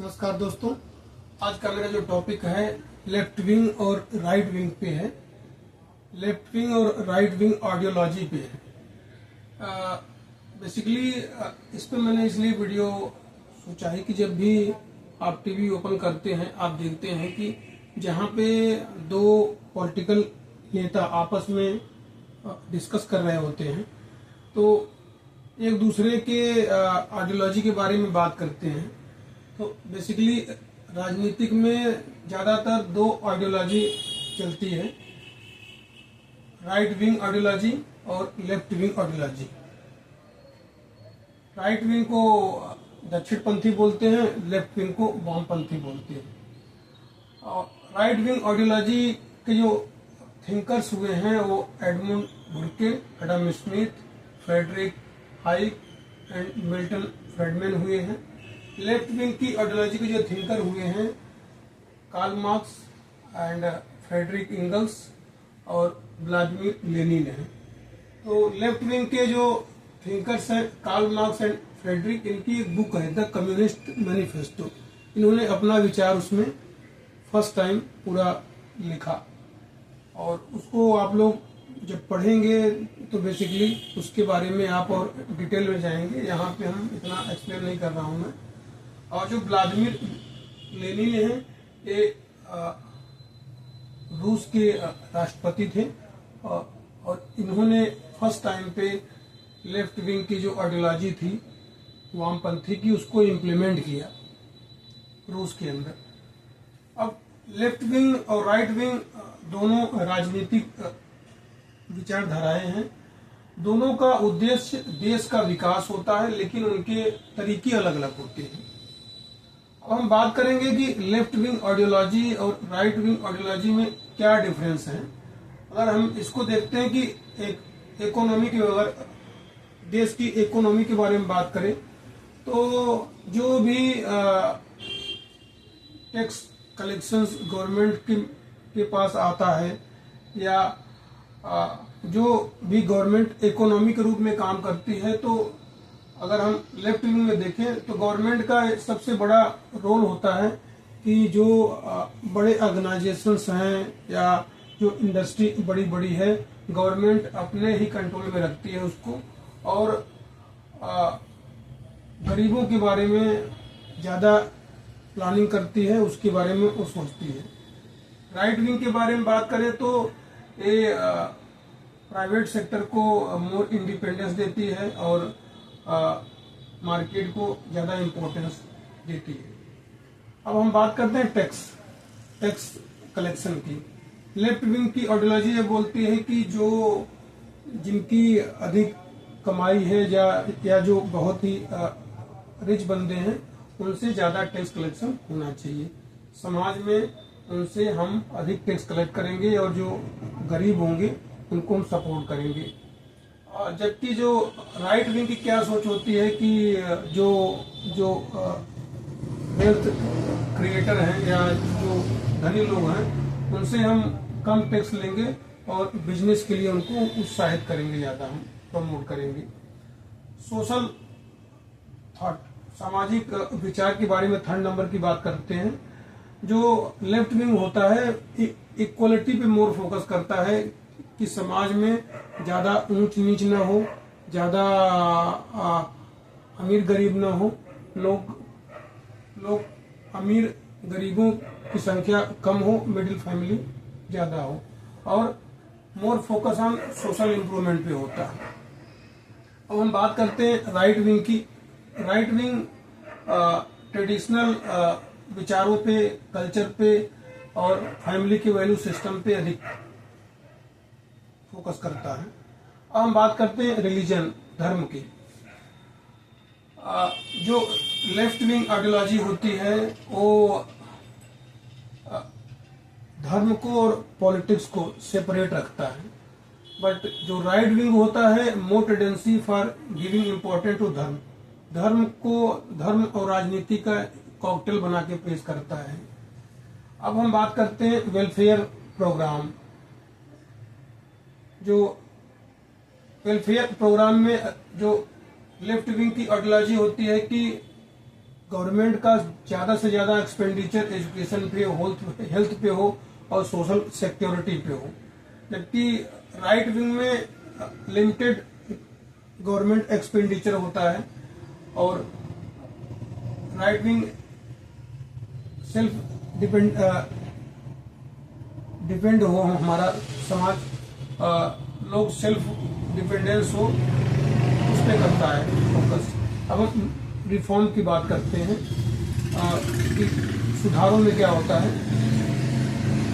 नमस्कार दोस्तों, आज का मेरा जो टॉपिक है लेफ्ट विंग और राइट विंग पे है। लेफ्ट विंग और राइट विंग आइडियोलॉजी पे है। बेसिकली इस पे मैंने इसलिए वीडियो सोचा है कि जब भी आप टीवी ओपन करते हैं आप देखते हैं कि जहाँ पे दो पॉलिटिकल नेता आपस में डिस्कस कर रहे होते हैं तो एक दूसरे के आइडियोलॉजी के बारे में बात करते हैं। तो बेसिकली राजनीतिक में ज्यादातर दो आइडियोलॉजी चलती है, राइट विंग आइडियोलॉजी और left wing ideology. Right wing को दक्षिणपंथी बोलते हैं, लेफ्ट विंग को वामपंथी बोलते हैं। और राइट विंग आइडियोलॉजी के जो थिंकर्स हुए हैं वो Edmund Burke, Adam Smith, Friedrich Hayek and Milton Friedman हुए हैं। लेफ्ट विंग की आइडियोलॉजी के जो थिंकर हुए हैं Karl Marx and Friedrich Engels और व्लादिमीर लेनिन हैं। तो लेफ्ट विंग के जो थिंकर्स हैं कार्ल मार्क्स एंड फ्रेडरिक, इनकी एक बुक है द कम्युनिस्ट मैनिफेस्टो। इन्होंने अपना विचार उसमें फर्स्ट टाइम पूरा लिखा और उसको आप लोग जब पढ़ेंगे तो बेसिकली उसके बारे में आप और डिटेल में जाएंगे। यहाँ पे हम इतना एक्सप्लेन नहीं कर रहा हूँ मैं। और जो व्लादिमीर लेनिन हैं ये रूस के राष्ट्रपति थे और इन्होंने फर्स्ट टाइम पे लेफ्ट विंग की जो आइडियोलॉजी थी वामपंथी की उसको इम्प्लीमेंट किया रूस के अंदर। अब लेफ्ट विंग और राइट विंग दोनों राजनीतिक विचारधाराएं हैं। दोनों का उद्देश्य देश का विकास होता है, लेकिन उनके तरीके अलग अलग होते हैं। अब हम बात करेंगे कि लेफ्ट विंग आइडियोलॉजी और राइट विंग आइडियोलॉजी में क्या डिफरेंस है। अगर हम इसको देखते हैं कि एक इकोनॉमी की, अगर देश की इकोनॉमी के बारे में बात करें तो जो भी टैक्स कलेक्शंस गवर्नमेंट के पास आता है या जो भी गवर्नमेंट इकोनॉमी के रूप में काम करती है, तो अगर हम लेफ्ट विंग में देखें तो गवर्नमेंट का सबसे बड़ा रोल होता है कि जो बड़े ऑर्गेनाइजेशंस हैं या जो इंडस्ट्री बड़ी बड़ी है गवर्नमेंट अपने ही कंट्रोल में रखती है उसको, और गरीबों के बारे में ज़्यादा प्लानिंग करती है, उसके बारे में वो सोचती है। राइट विंग के बारे में बात करें तो ये प्राइवेट सेक्टर को मोर इंडिपेंडेंस देती है और मार्केट को ज़्यादा इम्पोर्टेंस देती है। अब हम बात करते हैं टैक्स कलेक्शन की। लेफ्ट विंग की आइडियोलॉजी ये बोलती है कि जो जिनकी अधिक कमाई है या जो बहुत ही रिच बंदे हैं उनसे ज़्यादा टैक्स कलेक्शन होना चाहिए। समाज में उनसे हम अधिक टैक्स कलेक्ट करेंगे और जो गरीब होंगे उनको हम सपोर्ट करेंगे। जबकि जो राइट विंग की क्या सोच होती है कि जो वेल्थ क्रिएटर हैं या जो धनी लोग हैं उनसे हम कम टैक्स लेंगे और बिजनेस के लिए उनको उत्साहित करेंगे, ज़्यादा हम प्रमोट करेंगे। सोशल थॉट, सामाजिक विचार के बारे में थर्ड नंबर की बात करते हैं। जो लेफ्ट विंग होता है इक्वलिटी पे मोर फोकस करता है कि समाज में ज़्यादा ऊंच नीच ना हो, ज़्यादा अमीर गरीब ना हो, लोग अमीर गरीबों की संख्या कम हो, मिडिल फैमिली ज़्यादा हो, और more focus on social improvement पे होता है। अब हम बात करते हैं राइट विंग की। राइट विंग ट्रेडिशनल विचारों पे, कल्चर पे और फैमिली के वैल्यू सिस्टम पे अधिक फोकस करता है। अब हम बात करते हैं रिलीजन, धर्म की। जो लेफ्ट विंग आइडियोलॉजी होती है वो धर्म को और पॉलिटिक्स को सेपरेट रखता है, बट जो राइट विंग होता है more tendency for giving importance to धर्म और राजनीति का कॉकटेल बना के पेश करता है। अब हम बात करते हैं वेलफेयर प्रोग्राम। जो वेलफेयर प्रोग्राम में जो लेफ्ट विंग की आइडियोलॉजी होती है कि गवर्नमेंट का ज़्यादा से ज़्यादा एक्सपेंडिचर एजुकेशन पे, हेल्थ पे हो और सोशल सिक्योरिटी पे हो, जबकि राइट विंग में लिमिटेड गवर्नमेंट एक्सपेंडिचर होता है और राइट विंग सेल्फ डिपेंड हो, हमारा समाज लोग सेल्फ डिपेंडेंस हो, उस पर करता है फोकस। अब हम रिफॉर्म की बात करते हैं कि सुधारों में क्या होता है।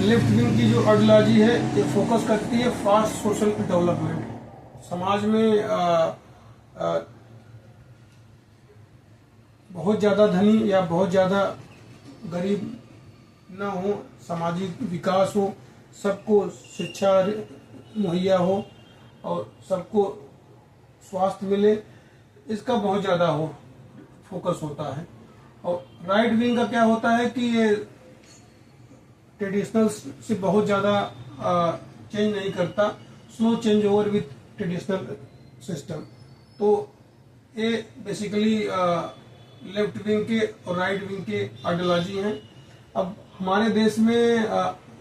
लेफ्ट विंग की जो आइडियोलॉजी है ये फोकस करती है फास्ट सोशल डेवलपमेंट। समाज में बहुत ज़्यादा धनी या बहुत ज़्यादा गरीब न हो, सामाजिक विकास हो, सबको शिक्षा मुहैया हो और सबको स्वास्थ्य मिले, इसका बहुत ज़्यादा फोकस होता है। और राइट विंग का क्या होता है कि ये ट्रेडिशनल से बहुत ज़्यादा चेंज नहीं करता, slow change over with traditional system. तो ये बेसिकली लेफ्ट विंग के और राइट विंग के आइडियोलॉजी हैं। अब हमारे देश में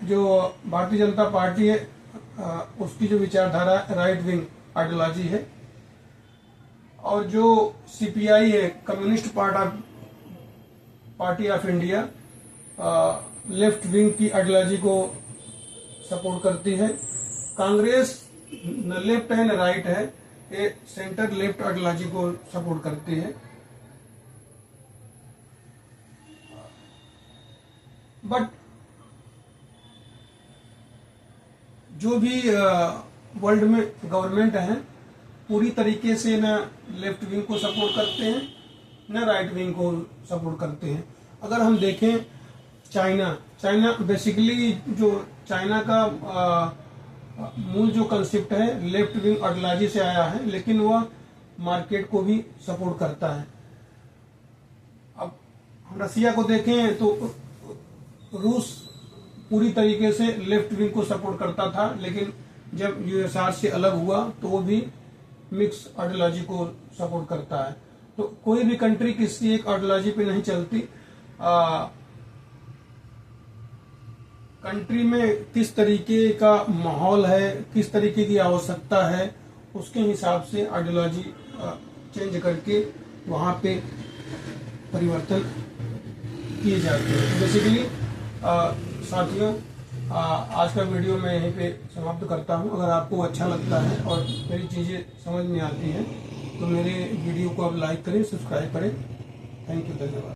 जो भारतीय जनता पार्टी है उसकी जो विचारधारा राइट विंग आइडियोलॉजी है, और जो सीपीआई है, communist party of India, left wing की आइडियोलॉजी को सपोर्ट करती है। कांग्रेस न लेफ्ट है न राइट है, ये सेंटर लेफ्ट आइडियोलॉजी को सपोर्ट करती है। बट जो भी वर्ल्ड में गवर्नमेंट है पूरी तरीके से न लेफ्ट विंग को सपोर्ट करते हैं न राइट विंग को सपोर्ट करते हैं। अगर हम देखें चाइना बेसिकली जो चाइना का मूल जो कंसेप्ट है लेफ्ट विंग आइडियोलॉजी से आया है, लेकिन वह मार्केट को भी सपोर्ट करता है। अब हम रसिया को देखें तो रूस पूरी तरीके से लेफ्ट विंग को सपोर्ट करता था, लेकिन जब यूएसआर से अलग हुआ तो वो भी मिक्स आइडियोलॉजी को सपोर्ट करता है। तो कोई भी कंट्री किसी एक आइडियोलॉजी पे नहीं चलती। कंट्री में किस तरीके का माहौल है, किस तरीके की आवश्यकता है, उसके हिसाब से आइडियोलॉजी चेंज करके वहां पे परिवर्तन किए जाते हैं। बेसिकली साथियों, आज का वीडियो मैं यहीं पे समाप्त करता हूं। अगर आपको अच्छा लगता है और मेरी चीज़ें समझ में आती हैं तो मेरे वीडियो को आप लाइक करें, सब्सक्राइब करें। थैंक यू, धन्यवाद।